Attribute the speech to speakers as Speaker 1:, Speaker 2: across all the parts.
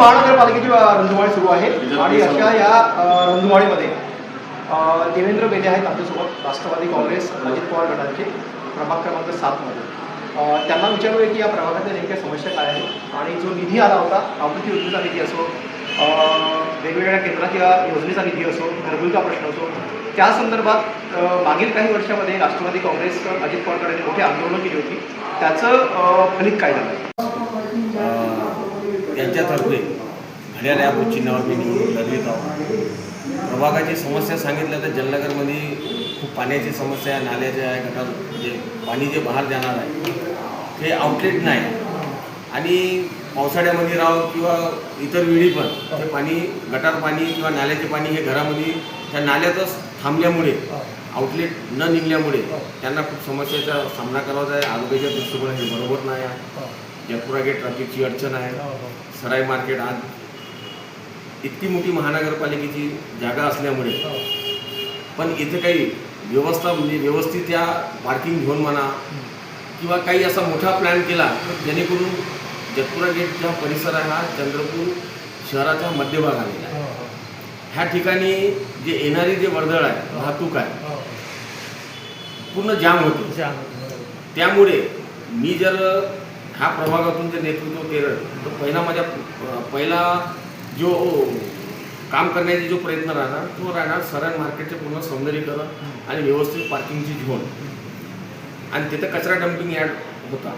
Speaker 1: महानगरपालिकेची रणधुमाळी सुरू आहे आणि अशा या रणधुमाळीमध्ये देवेंद्र बेले आहेत आमच्यासोबत, राष्ट्रवादी काँग्रेस अजित पवार गटाचे प्रभाग क्रमांक 7 मध्ये. त्यांना विचारूया की या प्रभागातल्या नेमक्या समस्या काय आहेत आणि जो निधी आला होता, अमृत योजनेचा निधी असो, वेगवेगळ्या केंद्राच्या योजनेचा निधी असो, घरकुलचा प्रश्न असो, त्या संदर्भात मागील काही वर्षामध्ये राष्ट्रवादी काँग्रेस अजित पवार गटाने मोठी आंदोलनं केली होती. त्याचं फलित काय झालं?
Speaker 2: त्यांच्यातर्फे घड्याळ या चिन्हावर मी निवडून लढवित आहोत. प्रभागाची समस्या सांगितलं तर जलनगरमध्ये खूप पाण्याची समस्या आहे, नाल्याच्या आहे, गटार म्हणजे पाणी जे बाहेर जाणार आहे ते आउटलेट नाही आणि पावसाळ्यामध्ये राहो किंवा इतर वेळी पण ते पाणी गटार पाणी किंवा नाल्याचे पाणी हे घरामध्ये त्या नाल्यातच थांबल्यामुळे आउटलेट न निघल्यामुळे त्यांना खूप समस्येचा सामना करायचा आहे. आरोग्याच्या दृष्टिकोनाने हे बरोबर नाही आहे. जयपुरा गेट ट्रॅफिकची अडचण आहे. सराई मार्केट आज इतकी मोठी महानगरपालिकेची जागा असल्यामुळे पण इथे काही व्यवस्था म्हणजे व्यवस्थित या पार्किंग घेऊन म्हणा किंवा काही असा मोठा प्लॅन केला जेणेकरून जयपुरा गेटचा परिसर आहे हा चंद्रपूर शहराच्या मध्यभाग आलेला आहे. ह्या ठिकाणी जे येणारी जे वर्दळ आहे, वाहतूक आहे, पूर्ण जाम होते. त्यामुळे मी जर ह्या प्रभागातून जे नेतृत्व केलं तर पहिला जो काम करण्याचे जो प्रयत्न राहणार तो राहणार सराई मार्केटचे पूर्ण सौंदर्यीकरण आणि व्यवस्थित पार्किंगची झोन आणि तिथं कचरा डम्पिंग यार्ड होता.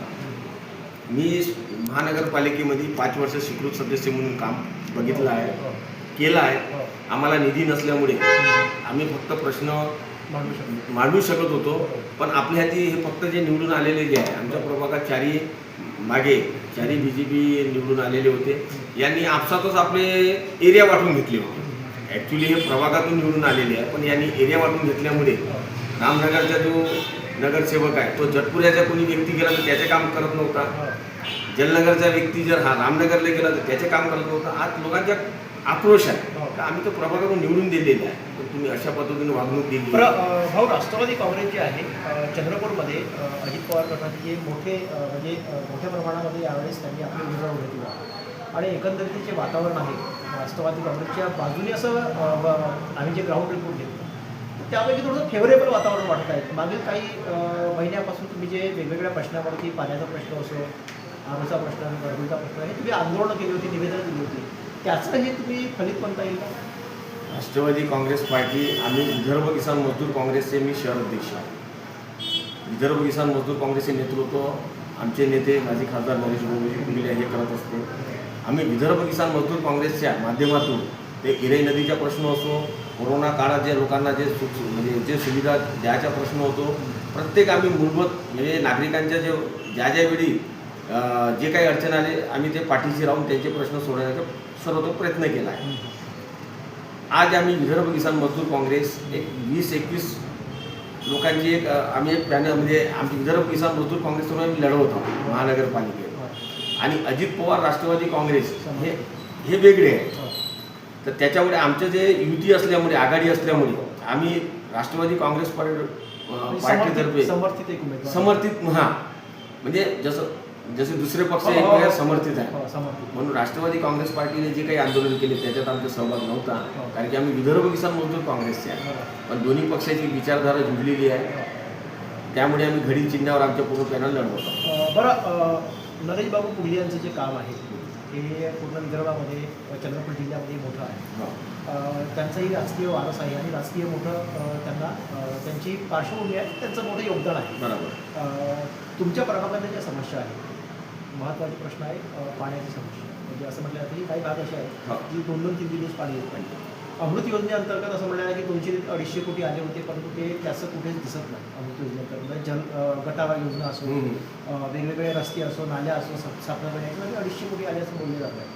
Speaker 2: मी महानगरपालिकेमध्ये 5 वर्ष स्वीकृत सदस्य म्हणून काम बघितलं आहे, केलं आहे. आम्हाला निधी नसल्यामुळे आम्ही फक्त प्रश्न मांडू शकत होतो. पण आपल्या हाती हे फक्त जे निवडून आलेले जे आहे, आमच्या प्रभागात चारी BJP निवडून आलेले होते. यांनी आपसातच आपले एरिया वाटून घेतले होते. ॲक्च्युली हे प्रभागातून निवडून आलेले आहे पण यांनी एरिया वाटून घेतल्यामुळे रामनगरचा जो नगरसेवक आहे तो जटपुऱ्याचा कोणी व्यक्ती गेला तर त्याचे काम करत नव्हता. जलनगरचा व्यक्ती जर हा रामनगरला गेला तर त्याचे काम करत नव्हता. आज लोकांच्या आक्रोश आहे तर आम्ही तो प्रभागातून निवडून दिलेला आहे. तर तुम्ही अशा पद्धतीने वागणूक दिली.
Speaker 1: भाऊ, राष्ट्रवादी काँग्रेस जे आहे चंद्रपूरमध्ये अजित पवार गटाचे जे मोठ्या प्रमाणामध्ये यावेळेस त्यांनी आपले उमेदवार उभे केले आणि एकंदरीत जे वातावरण आहे राष्ट्रवादी काँग्रेसच्या बाजूने असं आम्ही जे ग्राउंड रिपोर्ट घेतलं त्यापैकी थोडंसं फेवरेबल वातावरण वाटत आहे. मागील काही महिन्यापासून तुम्ही जे वेगवेगळ्या प्रश्नावरती पाण्याचा प्रश्न असो, आरोचा प्रश्न, घरकुलचा प्रश्न हे तुम्ही आंदोलनं केली होती, निवेदनं दिली होती, त्याचं हे तुम्ही फलित म्हणता येईल का?
Speaker 2: राष्ट्रवादी काँग्रेस पार्टी आम्ही विदर्भ किसान मजदूर काँग्रेसचे मी शहर अध्यक्ष आहे. विदर्भ किसान मजदूर काँग्रेसचे नेतृत्व आमचे नेते माजी खासदार नरेश गुंबिले हे करत असते. आम्ही विदर्भ किसान मजदूर काँग्रेसच्या माध्यमातून ते इराई नदीचा प्रश्न असो, कोरोना काळात जे लोकांना जे सुविधा द्यायचा प्रश्न होतो, प्रत्येक आम्ही मूलभूत म्हणजे नागरिकांच्या ज्या वेळी जे काही अडचण आले आम्ही ते पाठीशी राहून त्यांचे प्रश्न सोडवण्याचा सर्वतो प्रयत्न केला आहे. आज आम्ही विदर्भ किसान मजदूर काँग्रेस एक 20-21 लोकांची आम्ही एक पॅनल म्हणजे आमची विदर्भ किसान मजदूर काँग्रेसकडून आम्ही लढवत आहोत महानगरपालिकेत. आणि अजित पवार राष्ट्रवादी काँग्रेस हे वेगळे आहे. तर त्याच्यामुळे आमचं जे युती असल्यामुळे आघाडी असल्यामुळे आम्ही राष्ट्रवादी काँग्रेस पार्टीतर्फे समर्थित म्हणजे जसे दुसरे पक्ष समर्थित आहे म्हणून राष्ट्रवादी काँग्रेस पार्टीने जे काही आंदोलन केले त्याच्यात आमचा सहभाग नव्हता. कारण की आम्ही विदर्भ किसान मजदूर काँग्रेसचे आहे पण दोन्ही पक्षाची विचारधारा जुळलेली आहे. त्यामुळे आम्ही घडी चिन्हावर आमच्या पूर्ण पॅनल लढवतो.
Speaker 1: बरं, नरेश बाबू पुढे यांचं जे काम आहे हे पूर्ण विदर्भामध्ये चंद्रपूर जिल्ह्यामध्ये मोठं आहे. त्यांचंही राजकीय वारस आहे आणि राजकीय मोठं त्यांना त्यांची पार्श्वभूमी आहे, त्यांचं मोठं योगदान आहे.
Speaker 2: बरोबर.
Speaker 1: तुमच्या प्रभागामध्ये ज्या समस्या आहेत, महत्त्वाचे प्रश्न आहे पाण्याची समस्या. म्हणजे असं म्हटलं जातं की काही भाग असे आहेत की 2-3 दिवस पाणी येत नाही. अमृत योजनेअंतर्गत असं म्हटलं की 200-250 कोटी आले होते परंतु ते त्याचं कुठेच दिसत नाही. अमृत योजनेअंतर्गत गटारा योजना असो, वेगवेगळे रस्ते असो, नाल्या असो, स्थापना करण्यासाठी 250 कोटी आले असं बोलले जात आहे,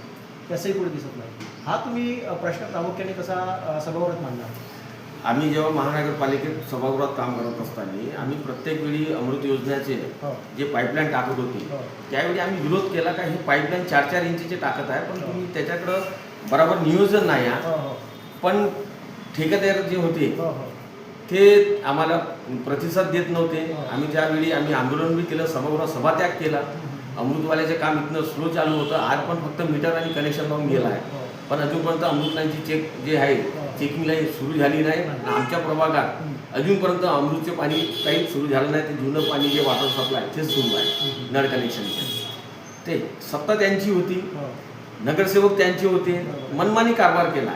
Speaker 1: त्याचंही पुढे दिसत नाही. हा तुम्ही प्रश्न प्रामुख्याने कसा सभागृहात मांडला?
Speaker 2: आम्ही जेव्हा महानगरपालिकेत सभागृहात काम करत असताना आम्ही प्रत्येक वेळी अमृत योजनेचे जे पाईपलाईन टाकत होती त्यावेळी आम्ही विरोध केला का हे पाईपलाईन 4-4 इंचीचे टाकत आहे पण तुम्ही त्याच्याकडं बरोबर नियोजन नाही आहे. पण ठेकेदार जे होते ते आम्हाला प्रतिसाद देत नव्हते. आम्ही त्यावेळी आंदोलन बी केलं, सभागृहात सभात्याग केला अमृतवाल्याचे काम इथनं स्लो चालू होतं. आज पण फक्त मीटर आणि कनेक्शन लावून गेलं आहे. पण अजूनपर्यंत अमृत लाईनची चेक जे आहे चेकिंग लाईन सुरू झाली नाही. आणि आमच्या प्रभागात अजूनपर्यंत अमृतचे पाणी काही सुरू झालं नाही. ते जुनं पाणी जे वॉटर सप्लाय तेच सुरू आहे. नळ कनेक्शनचे ते सत्ता त्यांची होती, नगरसेवक त्यांचे होते, मनमानी कारभार केला.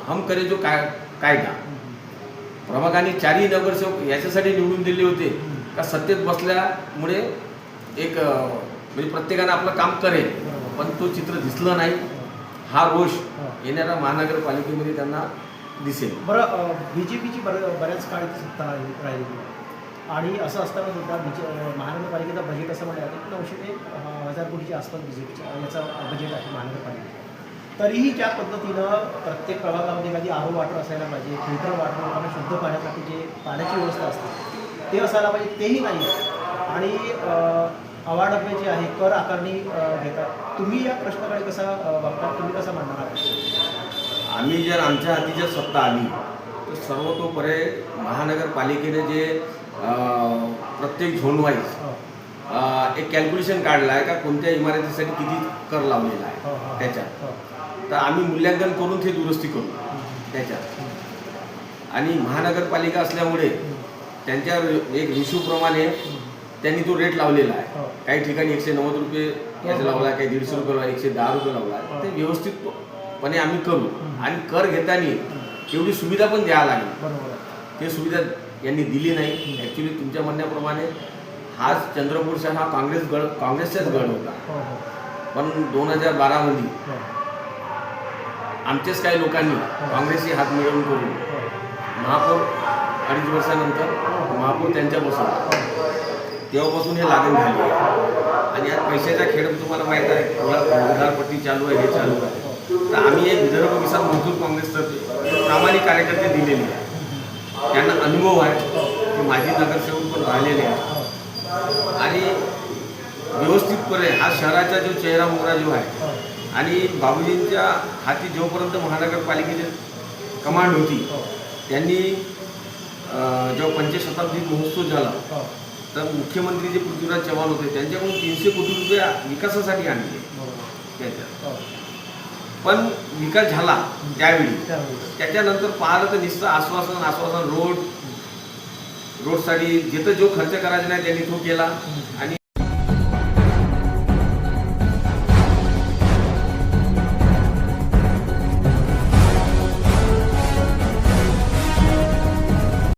Speaker 2: हम करे जो कायदा. प्रभागाने 4ही नगरसेवक याच्यासाठी निवडून दिले होते का सत्तेत बसल्यामुळे एक म्हणजे प्रत्येकानं आपलं काम करेल. पण तो चित्र दिसलं नाही. हा रोष येणाऱ्या महानगरपालिकेमध्ये त्यांना दिसेल.
Speaker 3: बरं, BJPची बऱ्याच काळ इथे सत्ता राहिली आणि असं असताना सुद्धा महानगरपालिकेचं बजेट असं म्हणलं जातं 900 ते 1000 कोटीच्या आसपास BJPच्या याचा बजेट आहे महानगरपालिकेचं. तरीही ज्या पद्धतीनं प्रत्येक प्रभागामध्ये एखादी RO वॉटर असायला पाहिजे, फिल्टर वॉटर लोकांना शुद्ध पाण्यासाठी जे पाण्याची व्यवस्था असते ते असायला पाहिजे, तेही नाही. आणि अवाढव्य जे आहे कर आकारणी घेतात. तुम्ही या प्रश्नाकडे कसा बघता, तुम्ही कसा मांडणार आहात?
Speaker 2: आम्ही जर आमच्या हाती जर सत्ता आली तर सर्वतोपरी महानगरपालिकेने जे प्रत्येक झोन वाईज एक कॅल्क्युलेशन काढलं आहे का कोणत्या इमारतीसाठी किती कर लावलेला आहे त्याच्यात. तर आम्ही मूल्यांकन करून ते दुरुस्ती करू त्याच्यात. आणि महानगरपालिका असल्यामुळे त्यांच्या एक रेशोप्रमाणे त्यांनी तो रेट लावलेला आहे. काही ठिकाणी 190 रुपये याचा लावला आहे, काही 150 रुपये लावला, 110 रुपये लावला आहे. ते व्यवस्थितपणे आम्ही करू. आणि कर घेताना एवढी सुविधा पण द्यावं लागेल. ते सुविधा यांनी दिली नाही. ॲक्च्युली तुमच्या म्हणण्याप्रमाणे हाच चंद्रपूर शहर हा काँग्रेसचाच गड होता. पण 2012मध्ये आमच्याच काही लोकांनी काँग्रेसशी हात मिळवून करून महापौर 2.5 वर्षानंतर महापौर त्यांच्या बसवला. तेव्हापासून हे लागण झाली आहे. आणि आज पैशाचा खेळ तुम्हाला माहीत आहे. उधारपट्टी चालू आहे, हे चालू आहे. तर आम्ही एक विदर्भ किसान मजदूर काँग्रेसतर्फे प्रामाणिक कार्यकर्ते दिलेले आहे. त्यांना अनुभव आहे. ते माजी नगरसेवक पण राहिलेले आहेत. आणि व्यवस्थितपणे हा शहराचा जो चेहरा मोहरा जो आहे आणि बाबूजींच्या हाती जोपर्यंत महानगरपालिकेची कमांड होती त्यांनी जेव्हा पंचशताब्दी महोत्सव झाला तर मुख्यमंत्री जे पृथ्वीराज चव्हाण होते त्यांच्याकडून 300 कोटी रुपये विकासासाठी आणले त्याच्यात. पण विकास झाला त्यावेळी. त्याच्यानंतर पाहिलं तर नुसतं आश्वासन रोडसाठी जिथं जो खर्च करायचा नाही त्यांनी तो केला. आणि